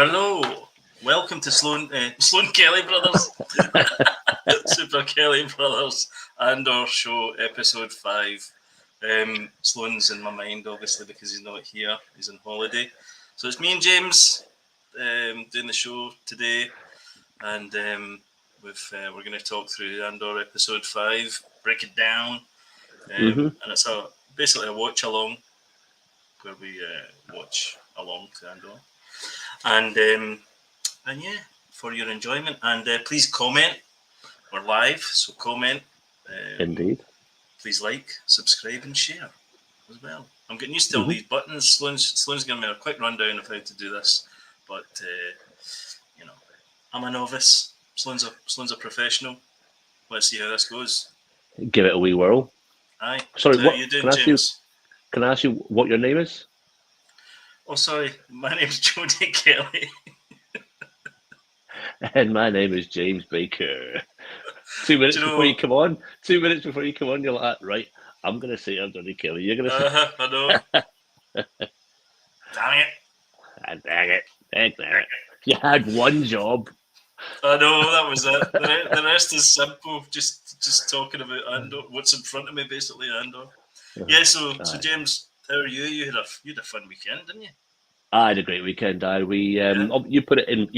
Hello, welcome to Sloan Kelly Brothers, Super Kelly Brothers, Andor show episode 5. Sloan's in my mind, obviously, because he's not here. He's on holiday, so it's me and James doing the show today, and we're going to talk through Andor episode 5, break it down, and it's basically a watch along where we watch along to Andor. And yeah, for your enjoyment. And please comment. We're live, so comment. Indeed. Please like, subscribe, and share as well. I'm getting used to all these buttons. Sloan's giving me a quick rundown of how to do this, but I'm a novice. Sloan's a professional. Let's see how this goes. Give it a wee whirl. Aye. Sorry, what are you doing, James? Can I ask you what your name is? Oh, sorry. My name's Jody Kelly. And my name is James Baker. 2 minutes before you come on, you're like, right, I'm going to say I'm Jody Kelly. You're going to say... I know. Dang it. Dang it. You had one job. I know, that was it. The rest is simple. Just talking about Andor. What's in front of me, basically, Andor. Yeah, so James, how are you? You had a fun weekend, didn't you? I had a great weekend. You put it in.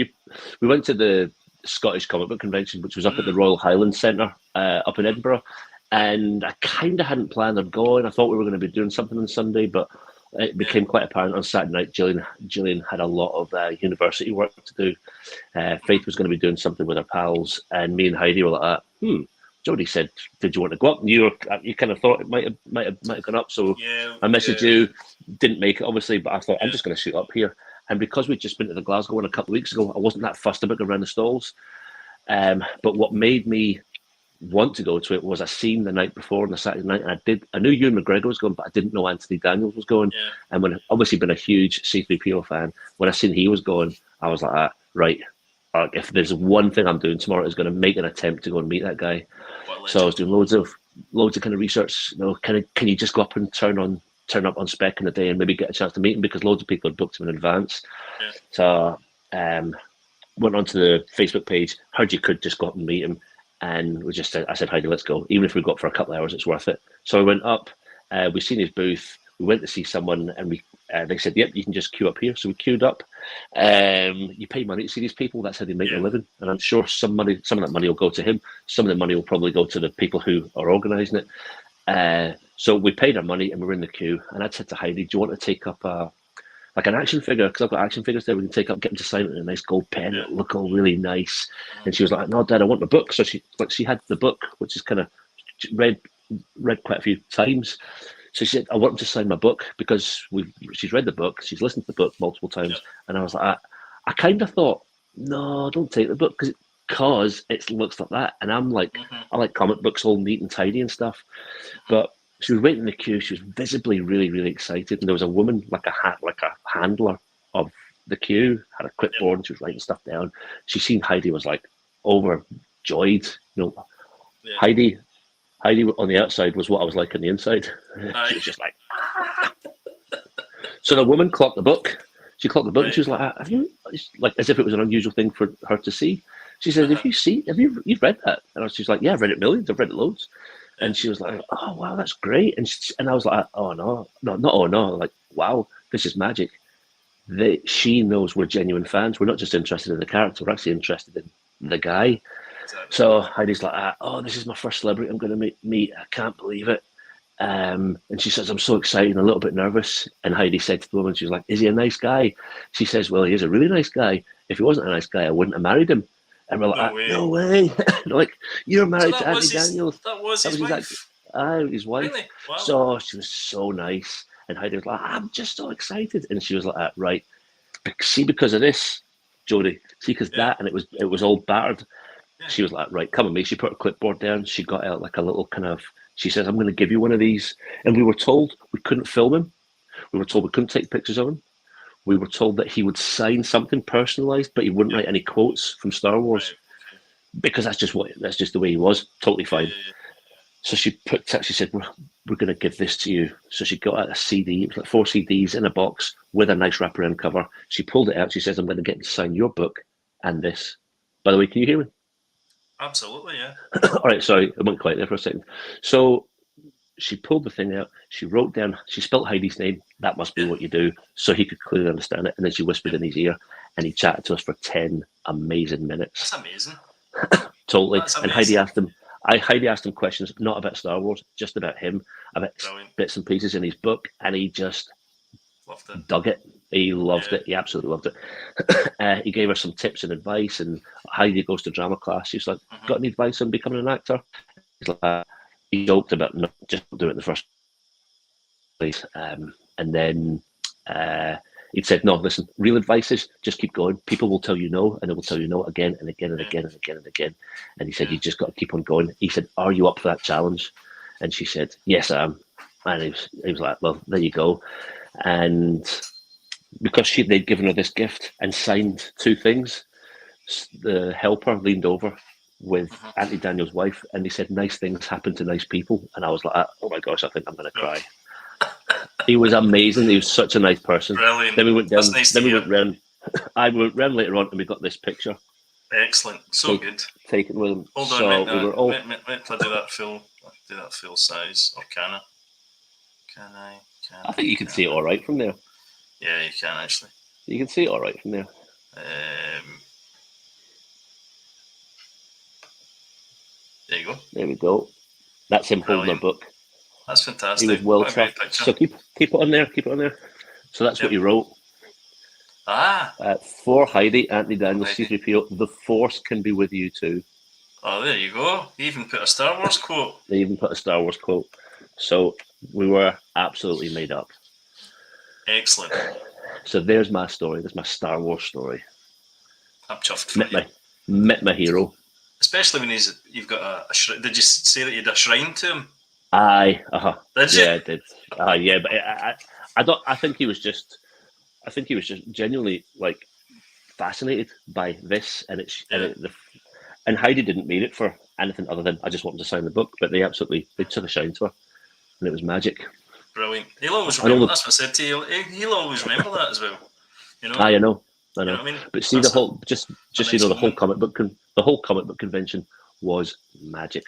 We went to the Scottish Comic Book Convention, which was up at the Royal Highland Centre up in Edinburgh, and I kind of hadn't planned on going. I thought we were going to be doing something on Sunday, but it became quite apparent on Saturday night. Gillian had a lot of university work to do. Faith was going to be doing something with her pals, and me and Heidi were like, Jody said, "Did you want to go up?" And you kind of thought it might have gone up. So I messaged you. Didn't make it, obviously, but I thought I'm just going to shoot up here. And because we'd just been to the Glasgow one a couple of weeks ago, I wasn't that fussed about going around the stalls. But what made me want to go to it was I seen the night before on the Saturday night, and I knew Ewan McGregor was going, but I didn't know Anthony Daniels was going. Yeah. And when obviously been a huge C-3PO fan, when I seen he was going, I was like, right. If there's one thing I'm doing tomorrow, is going to make an attempt to go and meet that guy. So I was doing loads of kind of research. Can you just go up and turn up on spec in the day and maybe get a chance to meet him, because loads of people had booked him in advance. Yeah. So went onto the Facebook page, heard you could just go up and meet him, and I said, Heidi, let's go. Even if we got for a couple of hours, it's worth it. So I went up. We seen his booth. We went to see someone, and they said, yep, you can just queue up here. So we queued up. You pay money to see these people. That's how they make their living. And I'm sure some of that money will go to him. Some of the money will probably go to the people who are organising it. So we paid our money and we were in the queue. And I said to Heidi, do you want to take up an action figure? Because I've got action figures there. We can take up, get them to sign it in a nice gold pen. It'll look all really nice. And she was like, no, Dad, I want the book. So she had the book, which is kind of read quite a few times. So she said, I want him to sign my book, because she's read the book, she's listened to the book multiple times. And I was like, I kind of thought, no, don't take the book, because it looks like that. And I'm like, I like comic books all neat and tidy and stuff. But she was waiting in the queue. She was visibly really, really excited. And there was a woman, like a handler of the queue, had a clipboard, and she was writing stuff down. She seen Heidi, was like overjoyed. Heidi on the outside was what I was like on the inside. She was just like, So the woman clocked the book. She clocked the book, and she was like, "Have you?" Like, as if it was an unusual thing for her to see. She said, "You've read that?" And she's like, "Yeah, I've read it millions. I've read it loads." And she was like, "Oh wow, that's great." And I was like, "Oh no, not oh no!" Like, wow, this is magic. She knows we're genuine fans. We're not just interested in the character. We're actually interested in the guy. Exactly. So Heidi's like, "Oh, this is my first celebrity I'm going to meet. I can't believe it." And she says, "I'm so excited and a little bit nervous." And Heidi said to the woman, she was like, "Is he a nice guy?" She says, "Well, he is a really nice guy. If he wasn't a nice guy, I wouldn't have married him." And we're like, "No way." Like, "You're married to Andy Daniels." That was his wife. His wife. Really? Wow. So she was so nice. And Heidi was like, "I'm just so excited." And she was like, "Right. See, because of this, Jodie. See, because that," and it was all battered. Yeah. She was like, "Right, come with me." She put her clipboard down. She got out like a little kind of, she says, "I'm going to give you one of these." And we were told we couldn't film him. We were told we couldn't take pictures of him. We were told that he would sign something personalized, but he wouldn't write any quotes from Star Wars, because that's just the way he was. Totally fine. So she said, we're going to give this to you. So she got out a CD. It was like 4 CDs in a box with a nice wraparound cover. She pulled it out. She says, I'm going to get to sign your book and this. By the way, can you hear me? Absolutely, yeah. All right, sorry, I went quiet there for a second. So she pulled the thing out. She wrote down, she spelt Heidi's name. That must be what you do. So he could clearly understand it. And then she whispered in his ear and he chatted to us for 10 amazing minutes. That's amazing. Totally. That's And amazing. Heidi asked him questions, not about Star Wars, just about him, about bits and pieces in his book. And he just loved it. Dug it. He loved it. He absolutely loved it. He gave her some tips and advice. And Heidi goes to drama class. She's like, got any advice on becoming an actor? He's like, he joked about not just do it in the first place. And then he'd said, no, listen, real advice is just keep going. People will tell you no, and they will tell you no again and again and again and again and again. And he said, you just got to keep on going. He said, are you up for that challenge? And she said, yes, I am. And he was like, well, there you go. And because they'd given her this gift and signed 2 things, the helper leaned over with Auntie Daniel's wife, and he said, nice things happen to nice people. And I was like, oh my gosh, I think I'm going to cry. He was amazing. He was such a nice person. Brilliant. Then we went down. That's nice then to we hear. went round. I went round later on, and we got this picture. Excellent. So good. Taken with him. Hold so on, we were all. Wait till I do that full size, or can I? Can I? I think you can see it all right from there. Yeah, you can actually. You can see it all right from there. There you go. There we go. That's him holding a book. That's fantastic. He was well trapped. So keep it on there. Keep it on there. So that's what he wrote. For Heidi, Anthony Daniels, C3PO, the Force can be with you too. Oh, there you go. He even put a Star Wars quote. They even put a Star Wars quote. So we were absolutely made up. Excellent. So there's my story. There's my Star Wars story. I'm chuffed for you. Met my hero. Especially when you've got a shrine. Did you say that you had a shrine to him? Aye. Did you? Yeah, I did. Yeah, but I don't. I think he was just genuinely like fascinated by this, and and Heidi didn't mean it for anything other than I just wanted to sign the book. But they took a shine to her, and it was magic. Brilliant. He'll always remember. That's what I said to you. He'll always remember that as well. You know. I know. You know what I mean? But see, the whole the whole comic book convention was magic.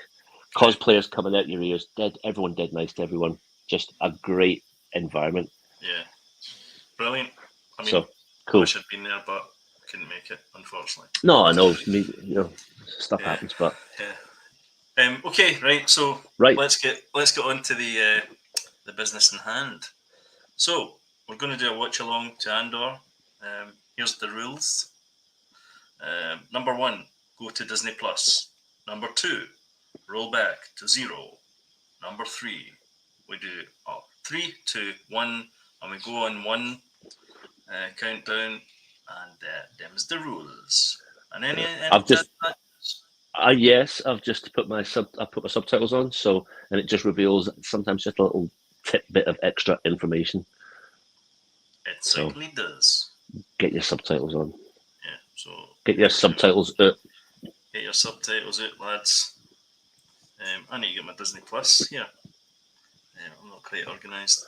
Cosplayers coming out your ears, everyone dead nice to everyone. Just a great environment. Yeah, brilliant. I mean, so cool. I should have been there, but couldn't make it, unfortunately. No, I know. Stuff happens, but yeah. Okay, right. So let's get on to the business in hand. So we're going to do a watch along to Andor. Here's the rules. Number 1, go to Disney Plus. Number 2, roll back to 0. Number 3, we do 3, 2, 1, and we go on 1 countdown, and them's the rules. And any yes, I've just put my subtitles on, so and it just reveals sometimes just a little tidbit of extra information. It certainly does. Get your subtitles on. Yeah, so get your subtitles out. Get your subtitles out, lads. I need to get my Disney Plus here. I'm not quite organised.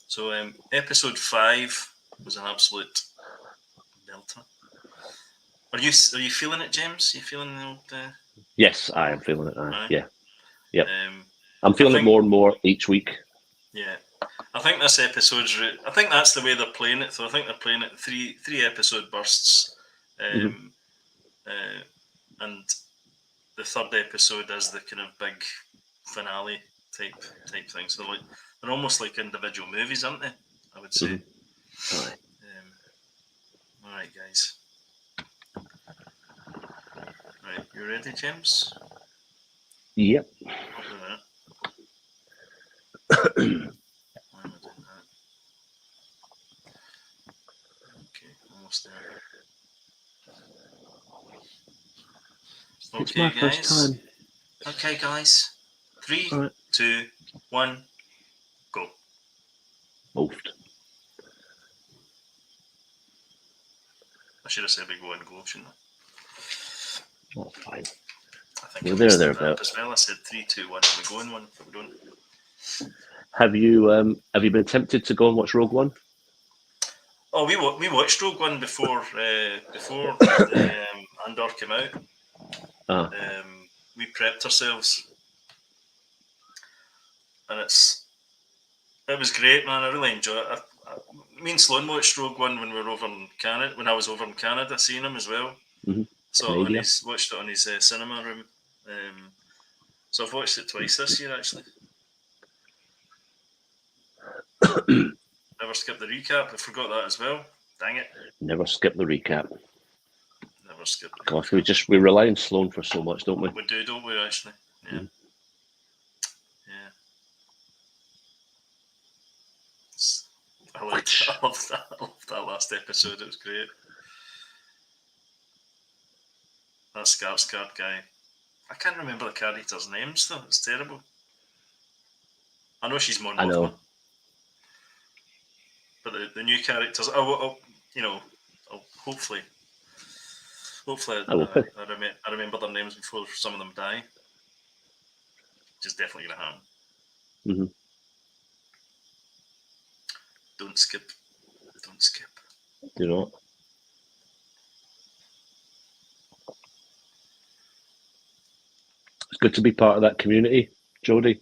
So episode 5 was an absolute belter. Are you feeling it, James? Are you feeling the old? Yes, I am feeling it. Yeah. Yep. I'm feeling it more and more each week. Yeah. I think this episode's. I think that's the way they're playing it. So I think they're playing it three episode bursts, and the third episode is the kind of big finale type thing. So they're almost like individual movies, aren't they? I would say. All right, guys. Right, you ready, James? Yep. Almost there. It's my first time. Okay, guys. 3, 2, 1, go. Moved. I should have said we go and go, shouldn't I? That's fine. I think We're I there or mixed it up thereabouts. as well. I said 3, 2, 1, and we go in one if we don't. Have you been tempted to go and watch Rogue One? Oh, we watched Rogue One before Andor came out. Ah, We prepped ourselves, and it was great, man. I really enjoyed it. Me and Sloan watched Rogue One when we were over in Canada. When I was over in Canada, seeing him as well. mm-hmm. So watched it on his cinema room. So I've watched it twice this year actually. Never skipped the recap. I forgot that as well. Dang it! Never skip the recap. Never skipped. Gosh, we rely on Sloan for so much, don't we? We do, don't we? Actually, yeah, yeah. I loved that. I loved that last episode. It was great. That Skarsgård guy. I can't remember the character's names though. It's terrible. I know she's Mon I know. Mothma, but the new characters. I'll hopefully I remember their names before some of them die. Which is definitely going to happen. Mm-hmm. Don't skip. Don't skip. Do not. It's good to be part of that community, Jodie.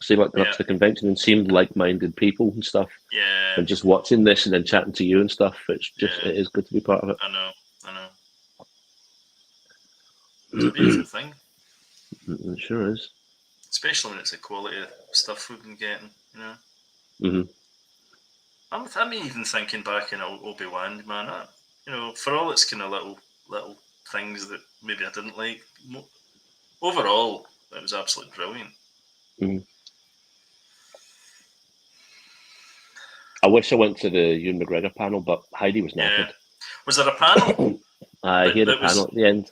See, like going up to the convention and seeing like-minded people and stuff. Yeah. And just watching this and then chatting to you and stuff. It's just it is good to be part of it. I know. It's a beautiful thing. It sure is. Especially when it's the quality of stuff we've been getting, you know. Mm-hmm. I'm even thinking back in Obi-Wan, man. For all its kind of little things that maybe I didn't like, overall, it was absolutely brilliant. Mm-hmm. I wish I went to the Ewan McGregor panel, but Heidi was knackered. Yeah. Was there a panel? He had a panel at the end.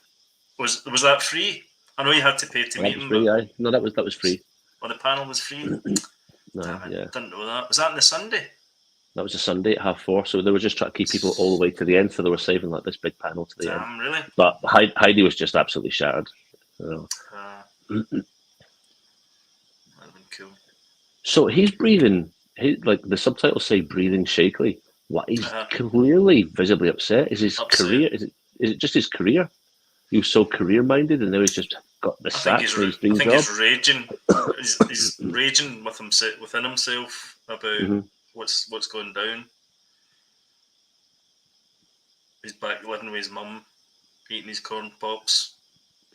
Was that free? I know you had to pay to meet him. Free, but... No, that was free. Oh, the panel was free? No, yeah. Didn't know that. Was that on the Sunday? That was a Sunday at 4:30, so they were just trying to keep people all the way to the end, so they were saving like this big panel to the end. Really? But Heidi was just absolutely shattered. That'd have been cool. So he's breathing. The subtitles say breathing shakily. What? He's clearly visibly upset. Is his career? Is it just his career? He was so career minded, and now he's just got the sack for his dream job. He's raging. he's raging within himself about what's going down. He's back living with his mum, eating his corn pops.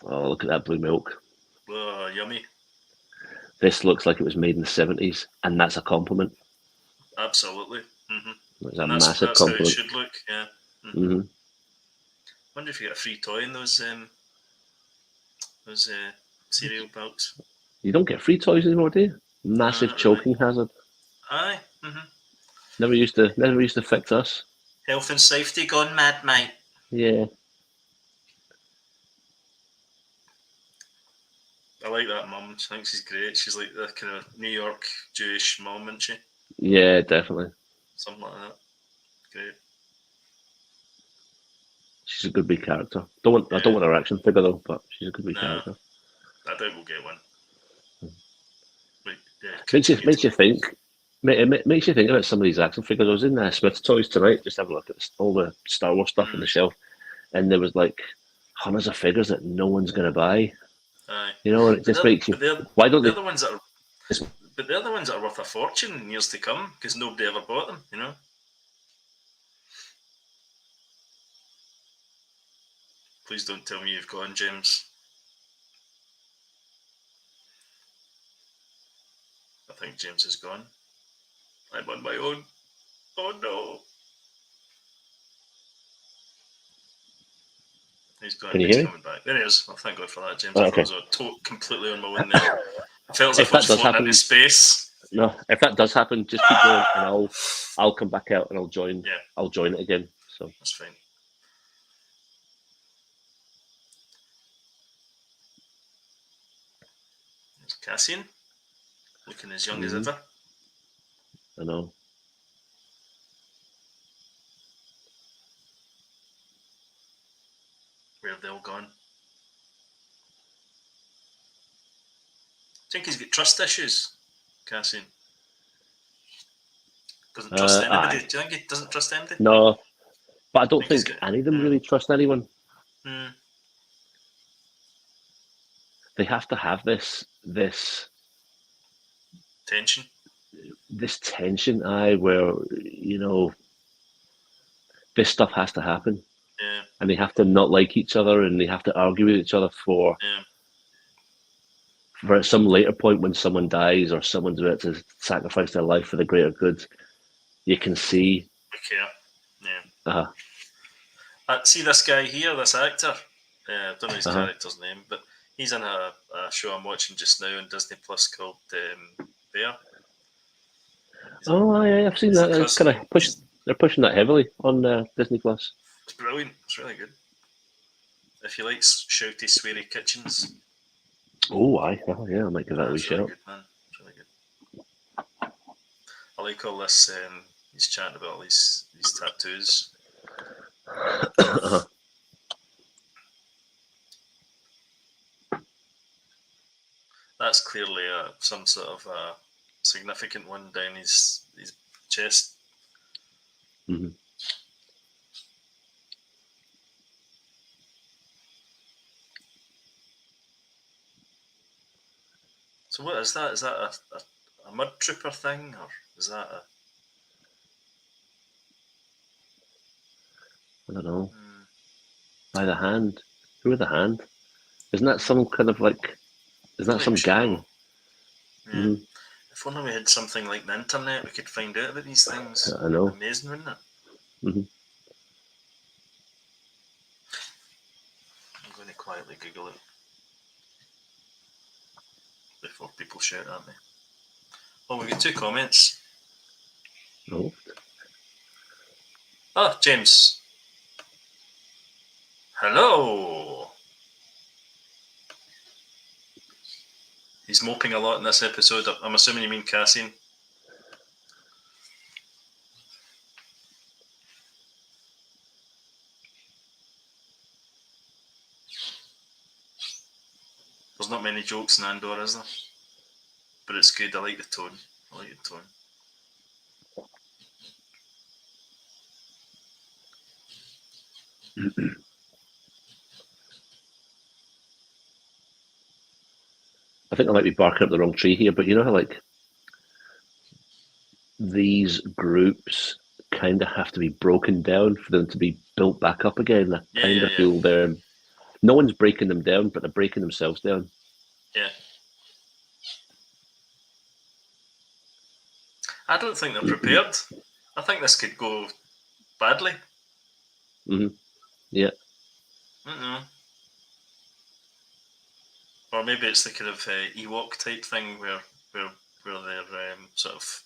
Oh, look at that blue milk. Oh, yummy. This looks like it was made in the 70s, and that's a compliment. Absolutely. Mm-hmm. It's a massive compliment. That's how it should look, yeah. Mm-hmm. Wonder if you get a free toy in those cereal pouches. You don't get free toys anymore, do you? Massive choking hazard. Aye. Mm-hmm. Never used to affect us. Health and safety gone mad, mate. Yeah. I like that mum. She thinks she's great. She's like the kind of New York Jewish mum, isn't she? Yeah, definitely. Something like that. Great. She's a good big character. I don't want her action figure though, but she's a good big character. I doubt we'll get one. But, yeah, makes you think. It makes you think about some of these action figures. I was in Smith's Toys tonight, just having a look at all the Star Wars stuff on the shelf, and there was like hundreds of figures that no one's going to buy. Aye. You know, and it just makes you. Why don't they? They're the ones that are, but they're the ones that are worth a fortune in years to come because nobody ever bought them. You know. Please don't tell me you've gone, James. I think James is gone. I'm on my own. Oh no. He's gone. Can you hear me? Coming back. There he is. Well, thank God for that, James. Oh, okay. I was completely on my own there. I felt as if I was floating into space. No, if that does happen, just keep going, and I'll come back out and I'll join. Yeah. I'll join it again. So that's fine. There's Cassian, looking as young as ever. I know. Where have they all gone? think he's got trust issues, Cassian? Doesn't trust anybody. Aye. Do you think he doesn't trust anybody? No, but I don't think he's think got- any of them really trust anyone. Mm. They have to have this Tension. tension, where this stuff has to happen, Yeah, and they have to not like each other, and they have to argue with each other for at some later point when someone dies or someone's about to sacrifice their life for the greater good. You can see. we care. Yeah. See this guy here, this actor. I don't know his character's name, but he's in a show I'm watching just now on Disney Plus called Bear. I've seen that. It's kind of they're pushing that heavily on Disney Plus. It's brilliant. It's really good. If you like shouty, sweary kitchens. Yeah, I might give that a wee really shout. good, man. It's really good. I like all this. He's chatting about all these tattoos. That's clearly some sort of significant one down his chest. Mm-hmm. So what is that? Is that a mud trooper thing, or is that a? I don't know. By the hand. Who are the hand? Isn't that some kind of like? Isn't that some gang? Yeah. Mm-hmm. If only we had something like the internet, we could find out about these things. I know. Amazing, wouldn't it? Mm-hmm. I'm going to quietly Google it before people shout at me. Oh, we got 2 comments. Oh. Oh, James. Hello. He's moping a lot in this episode. I'm assuming you mean Cassian. There's not many jokes in Andor, is there? But it's good. I like the tone. I think I might be barking up the wrong tree here, but you know how like these groups kind of have to be broken down for them to be built back up again. I kind of feel they're no one's breaking them down, but they're breaking themselves down. Yeah. I don't think they're prepared. I think this could go badly. Mm-hmm. Yeah. I don't know. Or maybe it's the kind of Ewok type thing where they're sort of,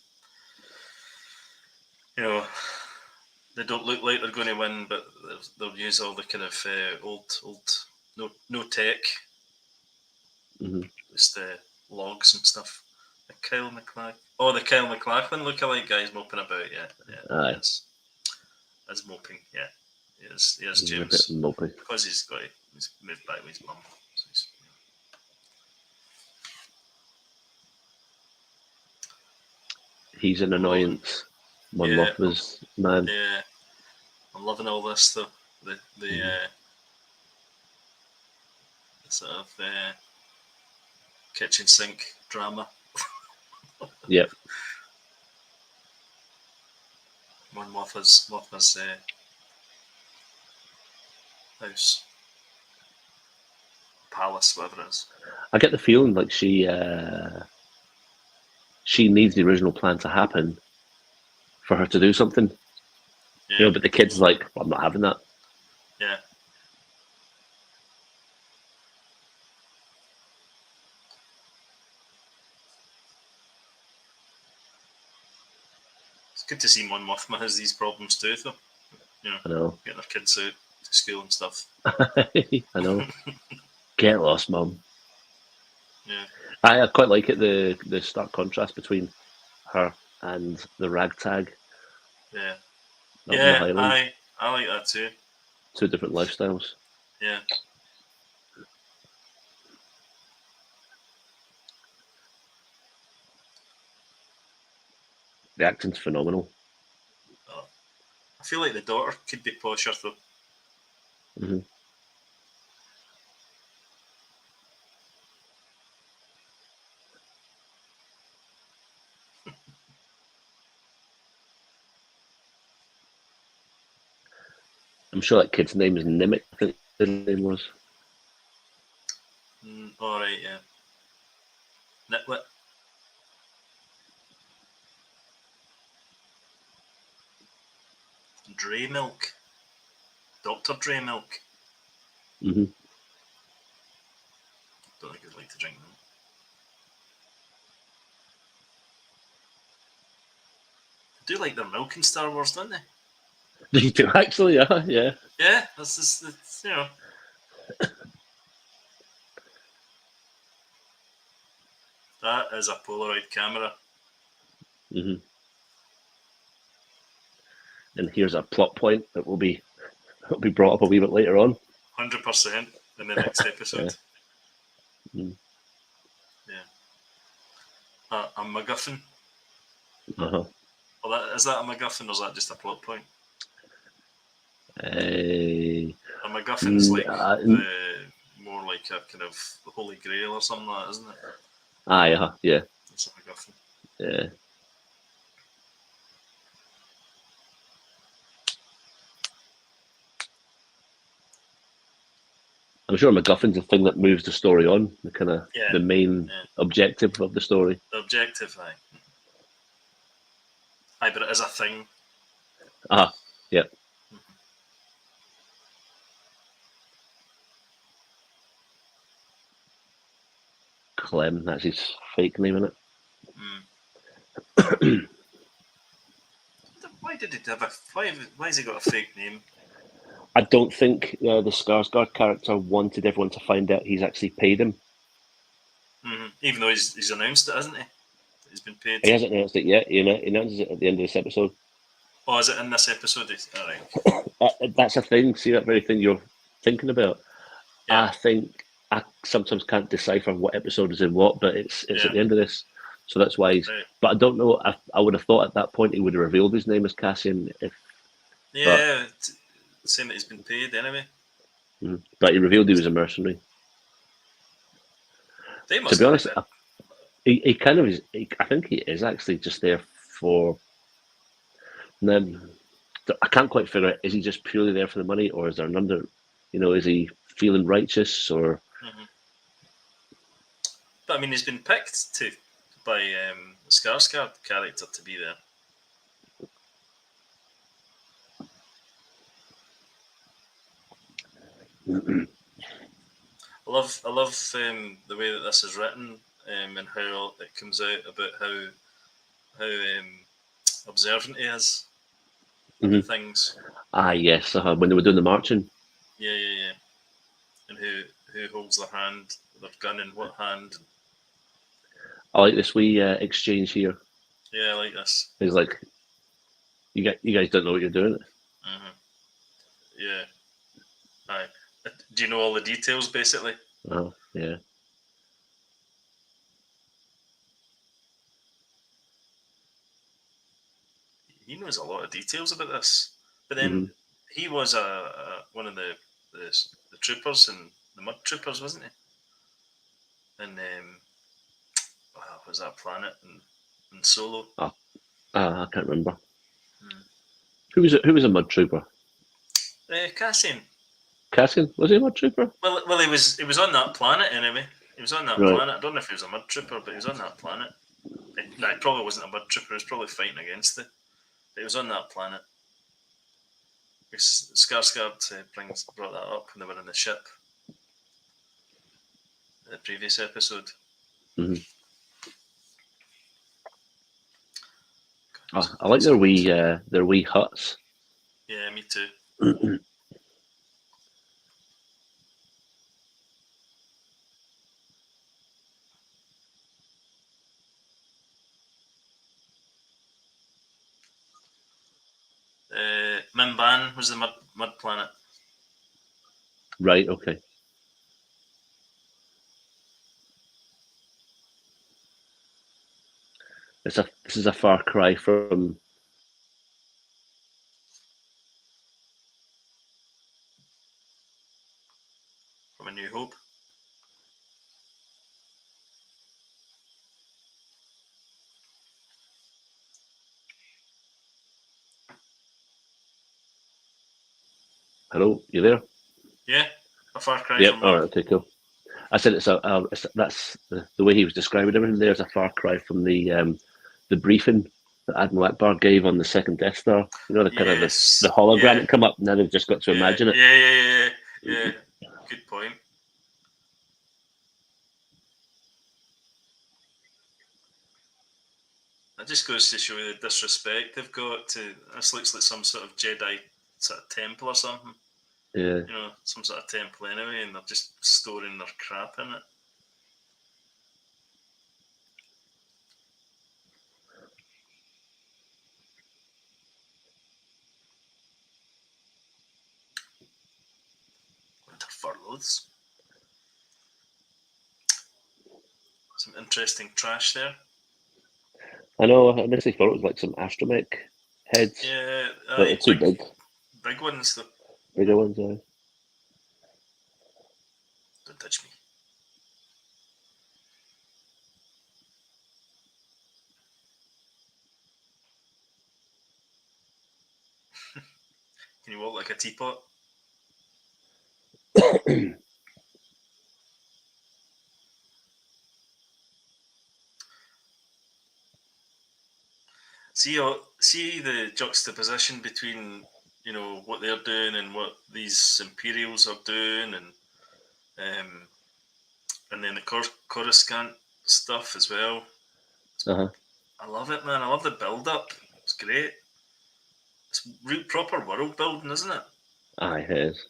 they don't look like they're going to win, but they'll use all the kind of old no tech, just logs and stuff. The Kyle MacLachlan lookalike guy's moping about. Yeah. Yes. As moping. Yeah. Yes, James. Moping. Because he's moved back with his mum. So he's an annoyance. Mon Mothma's man. Yeah. I'm loving all this though. The sort of kitchen sink drama. Yep. Mon Mothma's house, palace, whatever it is. I get the feeling like she needs the original plan to happen for her to do something. Yeah. But the kid's like, well, I'm not having that. Yeah. It's good to see Mon Mothma has these problems too, though. I know. Getting her kids out to school and stuff. I know. Get lost, Mum. Yeah. I quite like it, the stark contrast between her and the ragtag. Yeah. I like that too. 2 different lifestyles. Yeah. The acting's phenomenal. I feel like the daughter could be posher though. Mm-hmm. I'm sure that kid's name is Nimic. I think his name was. All right, yeah. Nitwit. Dre Milk. Dr. Dre Milk. Mm-hmm. Don't think I'd like to drink them. They do like their milk in Star Wars, don't they? You do actually, yeah. Yeah, that's just, it's, you know. That is a Polaroid camera. Mm-hmm. And here's a plot point that will be brought up a wee bit later on. 100% in the next episode. Yeah. A MacGuffin. Uh-huh. Well, is that a MacGuffin or is that just a plot point? A MacGuffin's like more like a kind of the Holy Grail or something like that, isn't it? Yeah. It's a MacGuffin. Yeah. I'm sure MacGuffin's the thing that moves the story on, the kind of the main objective of the story. The objective, aye. Aye, but it is a thing. Yeah. Mm-hmm. Clem, that's his fake name, isn't it? Why did he have why has he got a fake name? I don't think the Skarsgård character wanted everyone to find out he's actually paid him. Mm-hmm. Even though he's announced it, hasn't he? He's been paid. He hasn't announced it yet. He announces it at the end of this episode. Oh, is it in this episode? All right. That's a thing. See that very thing you're thinking about. Yeah. I think I sometimes can't decipher what episode is in what, but it's at the end of this, so that's why. Right. But I don't know. I would have thought at that point he would have revealed his name as Cassian. Yeah, saying that he's been paid anyway. But he revealed he was a mercenary. They must to be honest, have he kind of is. I think he is actually just there for. Then I can't quite figure out. Is he just purely there for the money, or is there an under? Is he feeling righteous or? Mm-hmm. But I mean, he's been picked by Skarsgård character to be there. I love the way that this is written and how it comes out about how observant he is of things. Yes, when they were doing the marching. Yeah. And who holds their hand, their gun in what hand. I like this wee exchange here. Yeah, I like this. He's like, you guys don't know what you're doing. Mm-hmm. Yeah. Aye. Do you know all the details, basically? Oh, yeah. He knows a lot of details about this. But then he was one of the troopers and the mud troopers, wasn't he? And was that planet and Solo? I can't remember. Who was a mud trooper? Cassian. Cassian? Was he a mud trooper? Well, he was on that planet anyway. He was on that planet. I don't know if he was a mud trooper, but he was on that planet. No, he probably wasn't a mud trooper. He was probably fighting against it. But he was on that planet. Skarsgård brought that up when they were in the ship. The previous episode. Mm-hmm. I like their wee huts. Yeah, me too. Mimban was the mud planet. Right, okay. This is a far cry from. From A New Hope. Hello, you there? Yeah, a far cry Yep. from All what? right. Okay. Cool. I said that's the way he was describing everything. There's a far cry from the briefing that Admiral Akbar gave on the second Death Star. You know, the kind of the Yes. hologram Yeah. that come up. Now they've just got to Yeah. imagine it. Yeah. Good point. That just goes to show the disrespect they've got to. This looks like some sort of Jedi sort of temple or something. Yeah. You know, some sort of temple anyway, and they're just storing their crap in it. Winter furloughs. Some interesting trash there. I know. I initially thought it was like some astromech heads, Yeah, but they're too big ones. Though. bigger ones. Don't touch me. Can you walk like a teapot? See the juxtaposition between what they're doing and what these Imperials are doing, um, and then the Coruscant stuff as well. Uh-huh. I love it, man. I love the build up. It's great. It's real proper world building, isn't it? Aye, it is.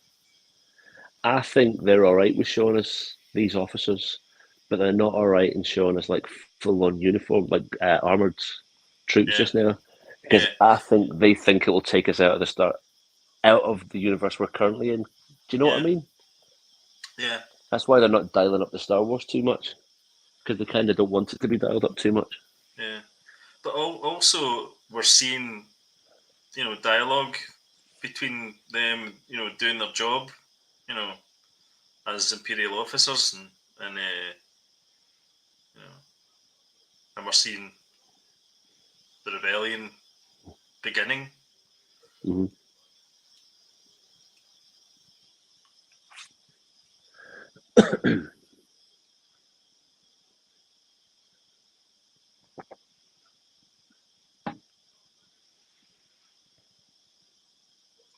I think they're all right with showing us these officers, but they're not all right in showing us like full on uniform, like armored troops Yeah, just now, because yeah, I think they think it will take us out of the universe we're currently in. Do you know what I yeah, mean? yeah, That's why they're not dialing up the Star Wars too much, because they kind of don't want it to be dialed up too much. yeah. But also, we're seeing dialogue between them, doing their job, you know, as Imperial officers, and you know, and we're seeing the rebellion beginning. Hmm.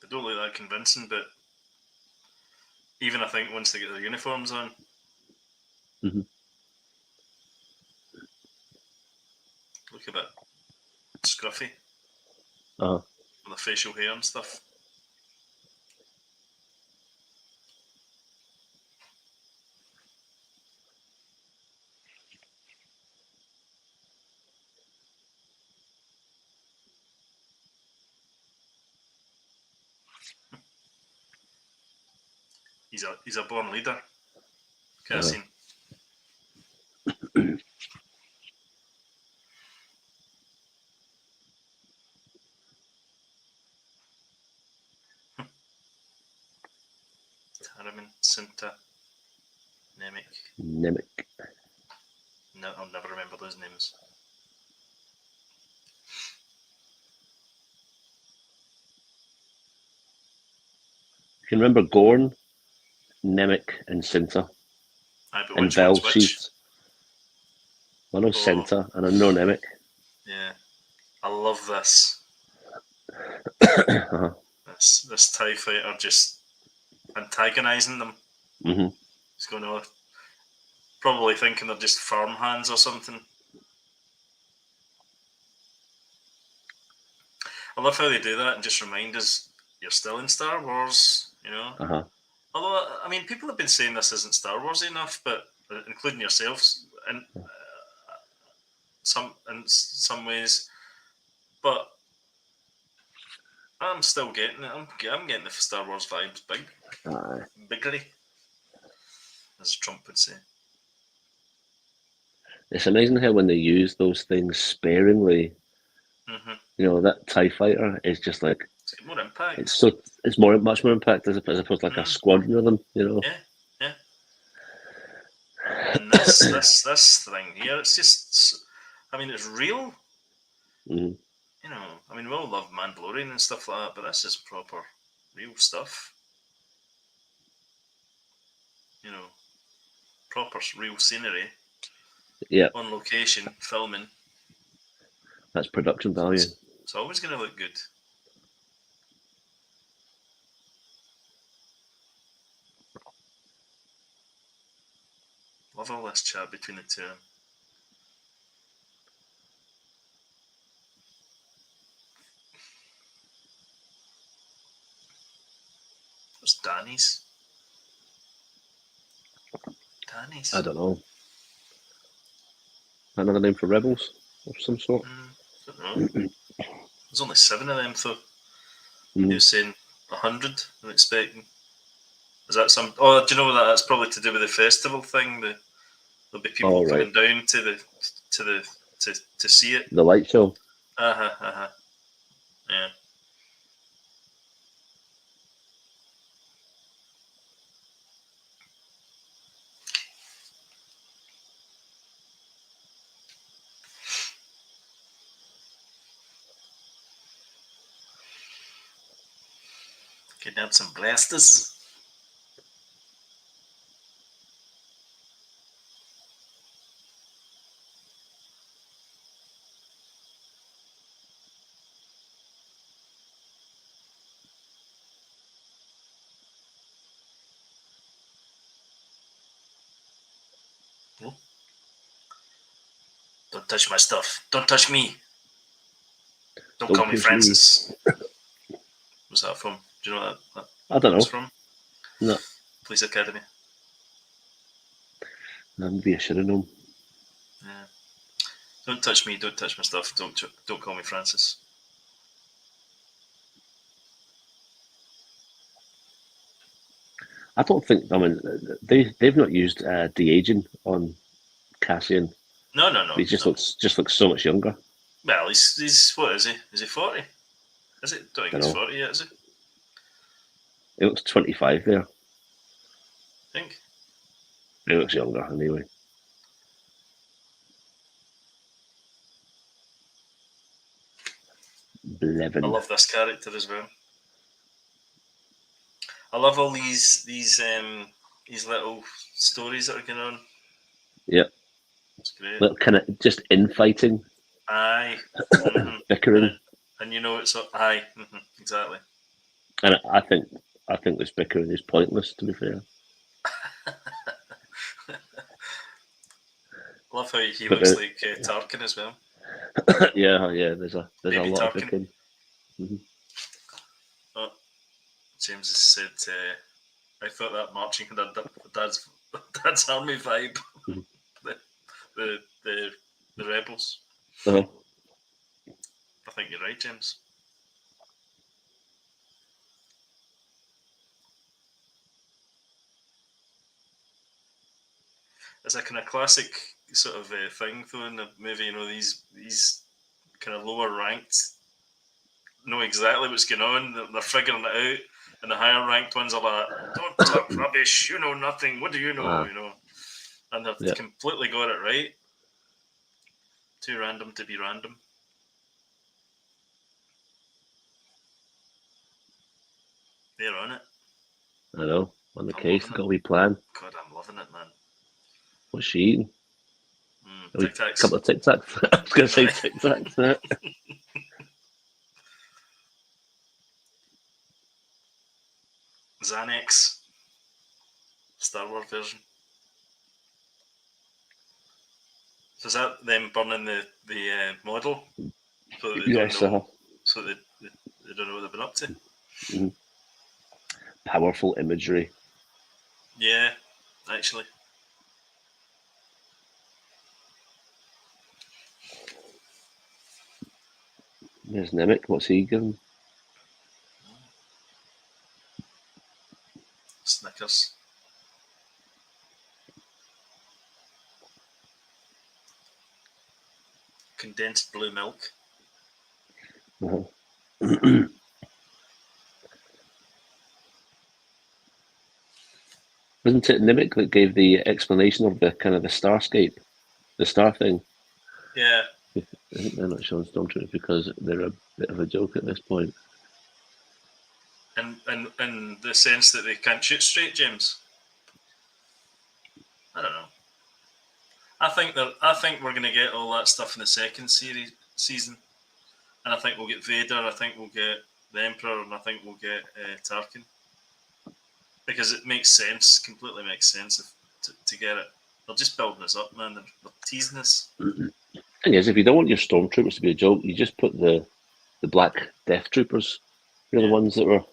They don't look that convincing, but even I think once they get their uniforms on, Hmm. look a bit scruffy Uh-huh. with the facial hair and stuff. He's a born leader. Kind of Uh-huh. scene. Harriman, Cinta, Nemec. Nemec. No, I'll never remember those names. You can remember Gorn, Nemec, and Cinta, But and which one's Bell which? Sheaths. I know Oh, Cinta, and I know Nemec. yeah. I love this. Uh-huh. This TIE fighter just antagonising them. Hmm. He's going to probably thinking they're just farmhands or something. I love how they do that and just remind us you're still in Star Wars, Uh-huh. Although, I mean, people have been saying this isn't Star Wars enough, but including yourselves, and in some ways. But I'm still getting it. I'm getting the Star Wars vibes, bigly, as Trump would say. It's amazing how when they use those things sparingly, that TIE fighter is just like It's got more impact. it's much more impact as opposed to like a squadron of them. Yeah. And this thing here, it's just, I mean, it's real. Mm-hmm. I mean, we all love Mandalorian and stuff like that, but this is proper, real stuff. Proper real scenery. Yeah, on location filming. that's production value. It's always going to look good. Love all this chat between the two of them. What's Danny's? I don't know. Another name for rebels of some sort. I don't know. There's only 7 of them, though. He was saying 100. I'm expecting. Is that some? Oh, do you know that? That's probably to do with the festival thing. There'll be people coming down to see it. The light show. Yeah. Getting out some blasters. Don't touch my stuff. Don't touch me. Don't call me Francis. What's that from? Do you know what that I don't know. From? No. Police Academy. Maybe I should have known. Yeah. Don't touch me. Don't touch my stuff. Don't call me Francis. I don't think. I mean, they've not used de-aging on Cassian. No. He just looks so much younger. Well, he's what is he? Is he 40? Is it? Don't think he's 40 yet, is he? He looks 25 there. I think. He looks younger anyway. Blevin. I love this character as well. I love all these little stories that are going on. Yep. It's great. Well, kind of just infighting. Aye. Bickering. And it's aye. Exactly. And I think this bickering is pointless, to be fair. Love how he looks like Tarkin as well. yeah. There's a Baby lot Tarkin. of bickering. Oh, James has said, I thought that marching had dad's army vibe. the rebels. Uh-huh. I think you're right, James. It's a kind of classic sort of thing, though, in the movie. These kind of lower ranked know exactly what's going on. They're figuring it out, and the higher ranked ones are like, "Don't talk rubbish. You know nothing. What do you know?" And they've completely got it right. Too random to be random. They're on it. I know. On the case, got a wee plan. God, I'm loving it, man. What's she eating? Tic Tacs. A couple of Tic Tacs. I was going to say Tic Tacs. Xanax. Star Wars version. So is that them burning the model? So that they don't know. So they don't know what they've been up to. Mm-hmm. Powerful imagery. Yeah, actually. There's Nemec. What's he giving? Snickers. condensed blue milk. Wasn't it Nimic that gave the explanation of the kind of the starscape, the star thing? Yeah. I think they're not showing Stormtroopers because they're a bit of a joke at this point. In the sense that they can't shoot straight, James. I don't know. I think we're going to get all that stuff in the second season, and I think we'll get Vader. I think we'll get the Emperor, and I think we'll get Tarkin, because it makes sense. Completely makes sense to get it. They're just building us up, man. They're teasing us. Thing is, if you don't want your Stormtroopers to be a joke, you just put the Black Death Troopers. They're the ones that were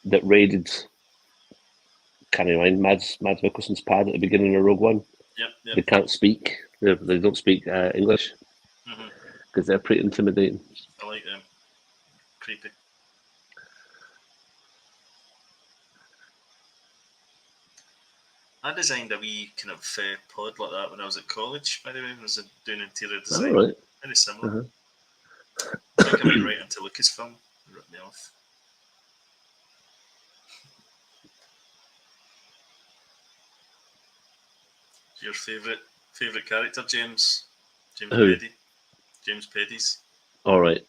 that raided. Can't mind Mads Mikkelsen's pad at the beginning of Rogue One. Yep. They can't speak. They don't speak English because they're pretty intimidating. I like them. Creepy. I designed a wee kind of pod like that when I was at college, by the way, when I was doing interior design. Oh, right. Very similar. I think I went right into Lucasfilm. They ripped me off. Your favourite character, James? James Who? Peddy. James Peddy's. All right.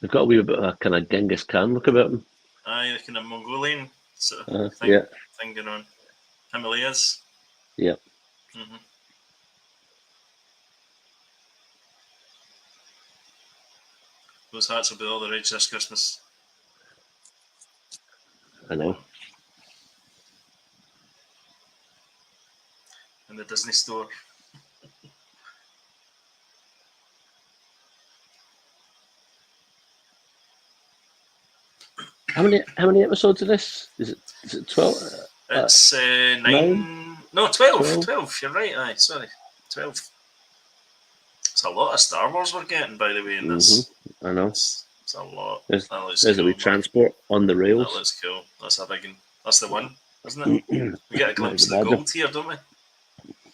They've got a wee bit of a kind of Genghis Khan look about them. Aye, the kind of Mongolian sort of thing going on. Himalayas. Yeah. Those hats will be all the rage this Christmas. I know. In the Disney store. How many episodes of this? Is it 12? It's 9. No, 12. 12. You're right. Aye, sorry, 12. It's a lot of Star Wars we're getting, by the way, in this. I know. It's a lot. There's cool, a wee transport on the rails. That looks cool. That's a big one. That's the one, isn't it? We get a glimpse of the gold here, don't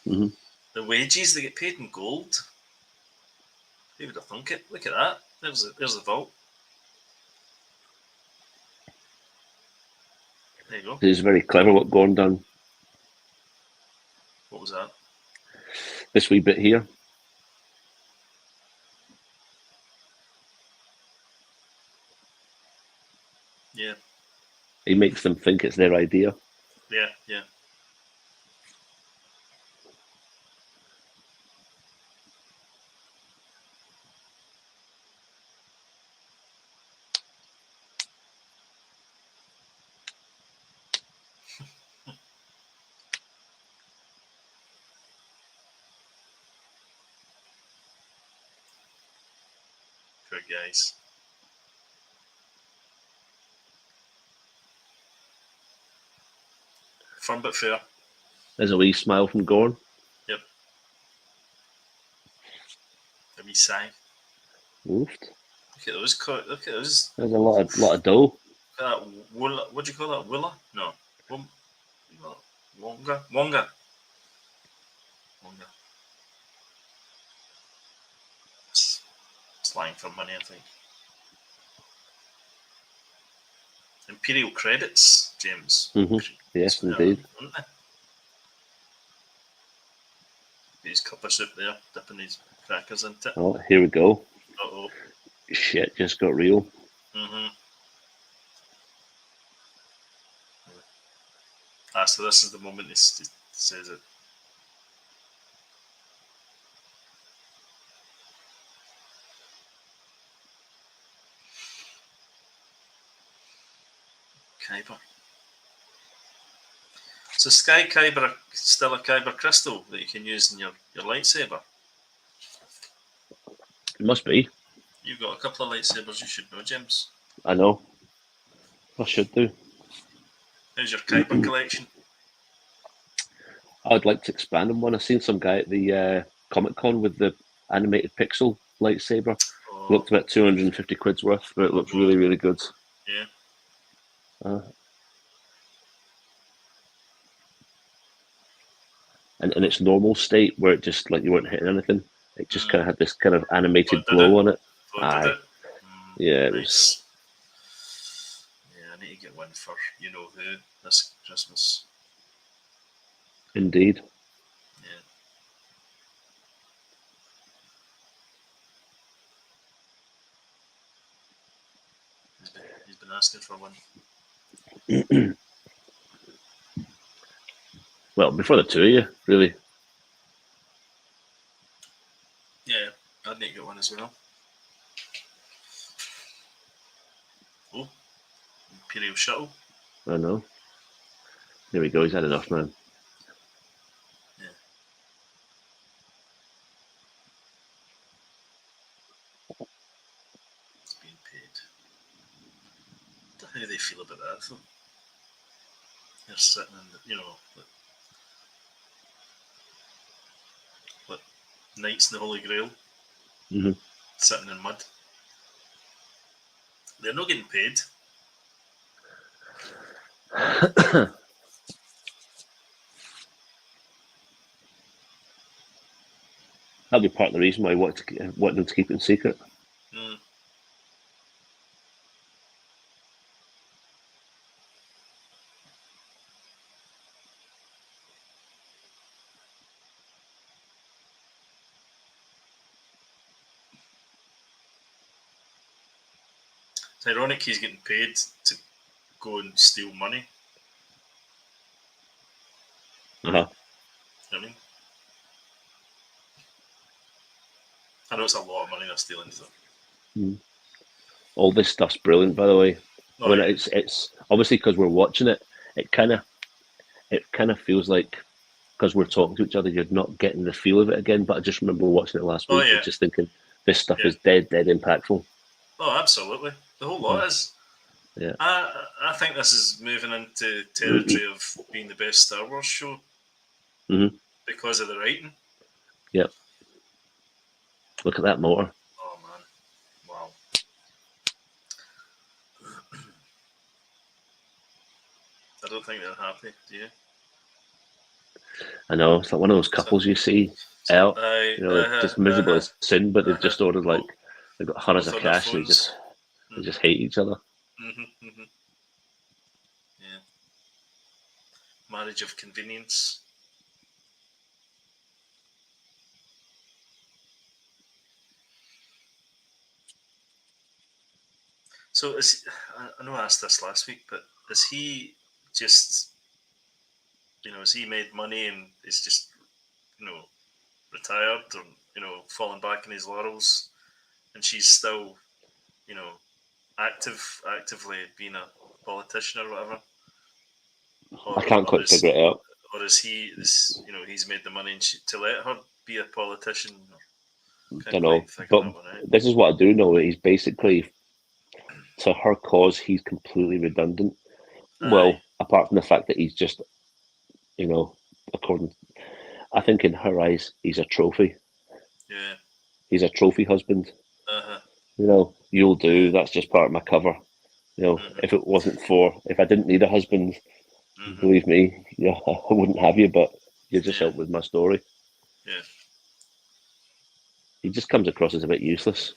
we? The wages, they get paid in gold. Who would have thunk it? Look at that. There's the vault. There you go. It's very clever what Gordon done. What was that? This wee bit here. Yeah. He makes them think it's their idea. Yeah. Poor guys. Fun but fair. There's a wee smile from Gordon. Yep. A wee sigh. Woofed. Look at those. There's a lot of dough. Look at that woola. What do you call that? Woola? No. Wonga. Slang for money, I think. Imperial credits, James. Yes, indeed. His cup of soup there, dipping his crackers into it. Oh, here we go. Uh-oh. Shit just got real. So this is the moment he says it. Kyber. So Sky Kyber still a Kyber crystal that you can use in your lightsaber? It must be. You've got a couple of lightsabers, you should know, James. I know. I should do. How's your Kyber collection? I'd like to expand on one. I've seen some guy at the Comic Con with the animated pixel lightsaber. Oh, Looked about 250 quid's worth, but it looks really, really good. yeah. And in its normal state, where it just like you weren't hitting anything, it just kind of had this kind of animated What, did glow it? on it. Oh, did it? Yeah, it was. Nice. Yeah, I need to get one for you know who this Christmas. Indeed. Yeah. He's been asking for one. Well, before the two of you, really. Yeah, I'd need to get one as well. Oh, Imperial Shuttle. I know. There we go. He's had enough, man. Yeah. It's being paid. I don't know how they feel about that, though. They're sitting in, like Knights in the Holy Grail, sitting in mud. They're not getting paid. That'll be part of the reason why I want them to keep it secret. It's ironic he's getting paid to go and steal money. Uh-huh. You know what I mean? I know it's a lot of money they're stealing, so. All this stuff's brilliant, by the way. Oh, yeah. It's obviously because we're watching it. It kind of feels like because we're talking to each other, you're not getting the feel of it again. But I just remember watching it last week and just thinking this stuff is dead impactful. Oh, absolutely. The whole lot is. Yeah. I think this is moving into territory of being the best Star Wars show because of the writing. Yep. Look at that motor. Oh, man. Wow. I don't think they're happy, do you? I know. It's like one of those couples you see out, just miserable as sin, but they've just ordered they've got hundreds of cash and they just hate each other. Yeah. Marriage of convenience. So I know I asked this last week, but is he just, has he made money and is just, retired or, falling back in his laurels and she's still, actively being a politician or whatever? I can't quite figure it out. Or is he's made the money and to let her be a politician? I don't know, but this is what I do know. He's basically, to her cause, he's completely redundant. Well, apart from the fact that he's just, I think in her eyes, he's a trophy. Yeah. He's a trophy husband. You'll do. That's just part of my cover. If it wasn't if I didn't need a husband, believe me, I wouldn't have you, but you just help with my story. Yeah. He just comes across as a bit useless.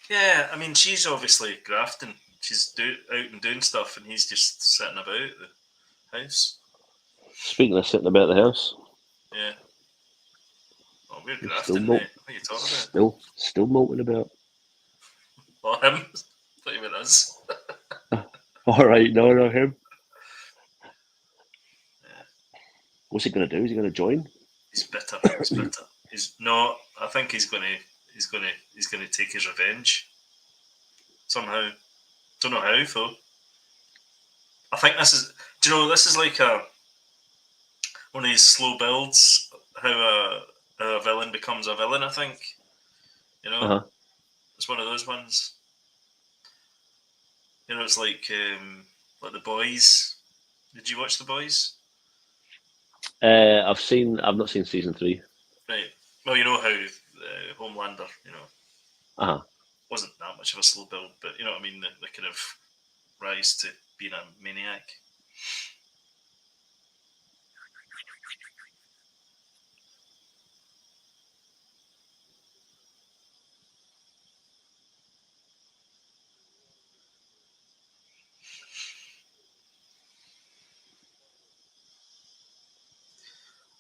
Yeah, I mean, she's obviously grafting. She's out and doing stuff, and he's just sitting about the house. Speaking of sitting about the house. Yeah. Oh, we're grafting, mate. What are you talking about? Still molting about. Oh, him? Not even us. All right, no, him. Yeah. What's he going to do? Is he going to join? He's bitter. I think he's going to take his revenge somehow. Don't know how though. I think this is like one of these slow builds. How a villain becomes a villain. I think It's one of those ones. It's like The Boys. Did you watch The Boys? I've not seen season 3. Right. Well, you know how Homelander, you know, Uh-huh. wasn't that much of a slow build, but you know what I mean. The kind of rise to being a maniac.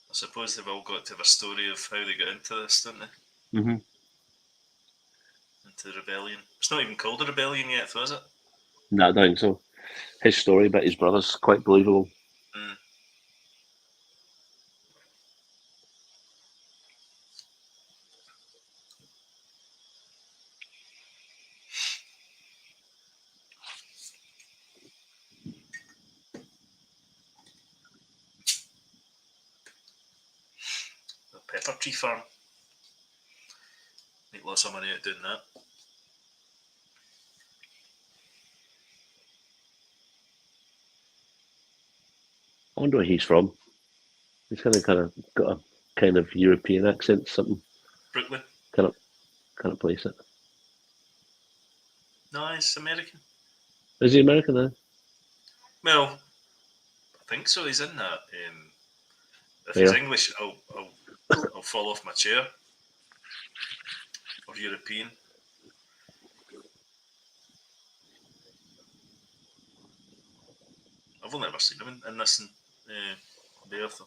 I suppose they've all got to have a story of how they got into this, don't they? Mm-hmm. Into the rebellion. It's not even called a rebellion yet, though, is it? No, I don't think so. His story about his brother's quite believable. Mm. The pepper tree farm. Make lots of money out doing that. I wonder where he's from. He's kind of got a kind of European accent, something Brooklyn. Can't place it. No, he's American. Is he American then? Well, I think so. He's in that. If Yeah. he's English, I'll fall off my chair. Or European. I've only ever seen him in this and there. Though.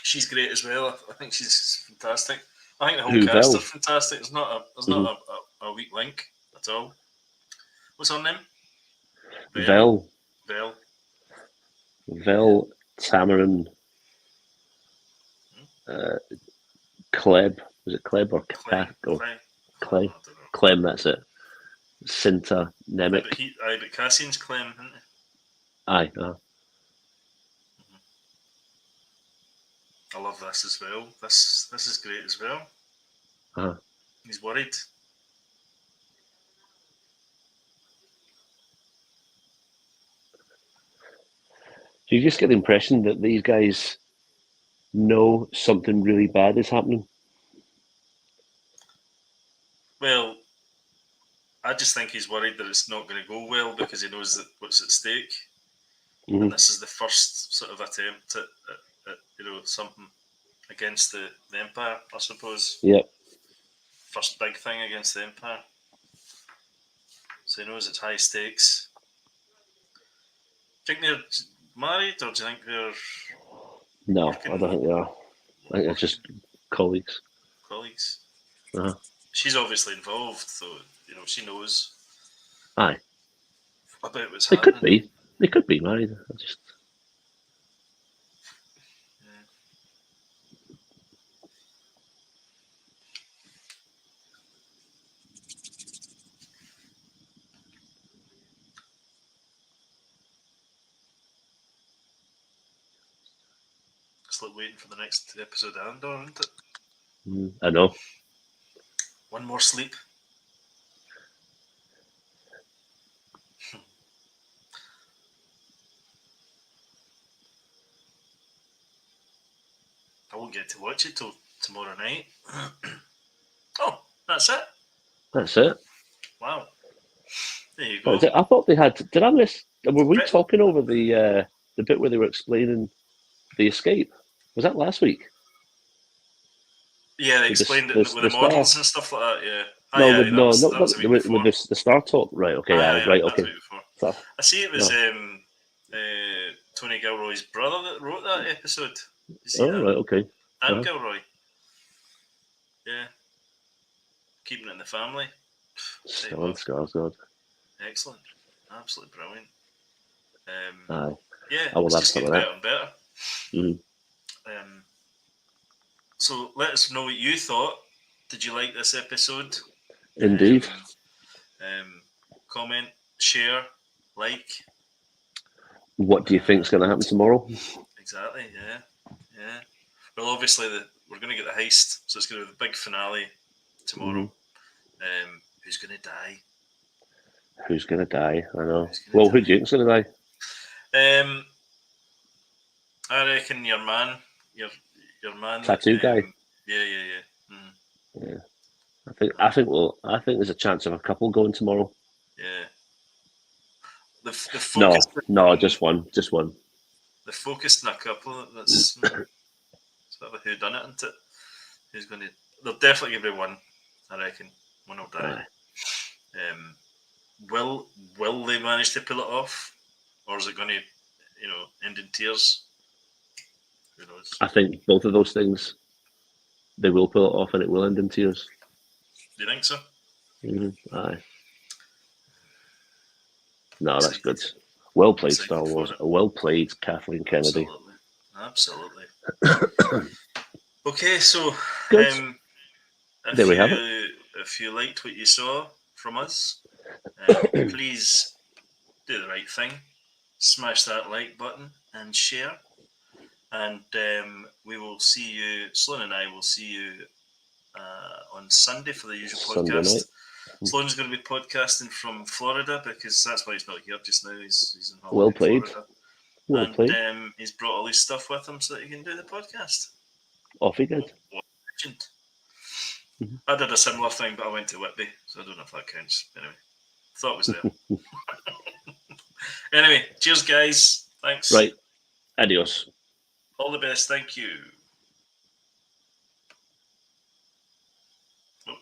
She's great as well. I think she's fantastic. I think the whole Who, cast Vel? are fantastic. There's not a weak link at all. What's her name? Vel Vel. Tamarin Kleb. Was it Kleb or Clay. Clay? I don't know. Clem, that's it. Cinta Aye, Nemec. but Cassian's Clem, isn't he? Aye. I love this as well. This is great as well. Uh-huh. He's worried. You just get the impression that these guys know something really bad is happening. Well, I just think he's worried that it's not going to go well because he knows that what's at stake, and this is the first sort of attempt at something against the Empire, I suppose. Yep. First big thing against the Empire. So he knows it's high stakes. Do you think they're married, or do you think they're No, working? I don't think they are. I think they're just colleagues. Colleagues. Uh-huh. She's obviously involved, so she knows. Aye. About what's They happening. could be. They could be married. It's like waiting for the next episode of Andor, isn't it? I know. One more sleep. I won't get to watch it till tomorrow night. Oh, that's it. That's it. Wow. There you go. I thought they had. Did I miss? Were we talking over the bit where they were explaining the escape? Was that last week? Yeah, they explained it with the models and stuff like that. Yeah. With the Star Talk, right? Okay, right. Okay. So, I see it was Tony Gilroy's brother that wrote that episode. You see that? Right. Okay. Dan Gilroy. Yeah. Keeping it in the family. Stellan Skarsgård. Excellent. Absolutely brilliant. Aye. Yeah, I will it's have just some getting of better and better. Mm-hmm. So let us know what you thought. Did you like this episode? Indeed. Comment, share, like. What do you think's going to happen tomorrow? Exactly. Yeah. Well, obviously we're going to get the heist, so it's going to be the big finale tomorrow. Who's going to die? Who's going to die? I know. Who's gonna Well, die? who do you think's going to die? I reckon your man, your man, Tattoo guy. Yeah. Yeah. I think there's a chance of a couple going tomorrow. Yeah. The focus. No, just one. The focused in a couple. That's sort of a whodunit, isn't it? Who's going to? There'll definitely be one. I reckon one will die. Will they manage to pull it off, or is it going to, end in tears? Who knows? I think both of those things, they will pull it off, and it will end in tears. Do you think so? Aye. No, that's good. Well played, Star Wars. Well played, Kathleen Kennedy. Absolutely. Okay, so good. There we have it. If you liked what you saw from us, please do the right thing. Smash that like button and share. And we will see you, Sloan and I will see you on Sunday for the usual podcast. Night. Sloan's going to be podcasting from Florida because that's why he's not here just now. He's in holiday well played. in Florida. Well played. He's brought all his stuff with him so that he can do the podcast. Off he did. I did a similar thing, but I went to Whitby, so I don't know if that counts. Anyway, thought it was there. Anyway, cheers, guys. Thanks. Right. Adios. All the best. Thank you. Oh.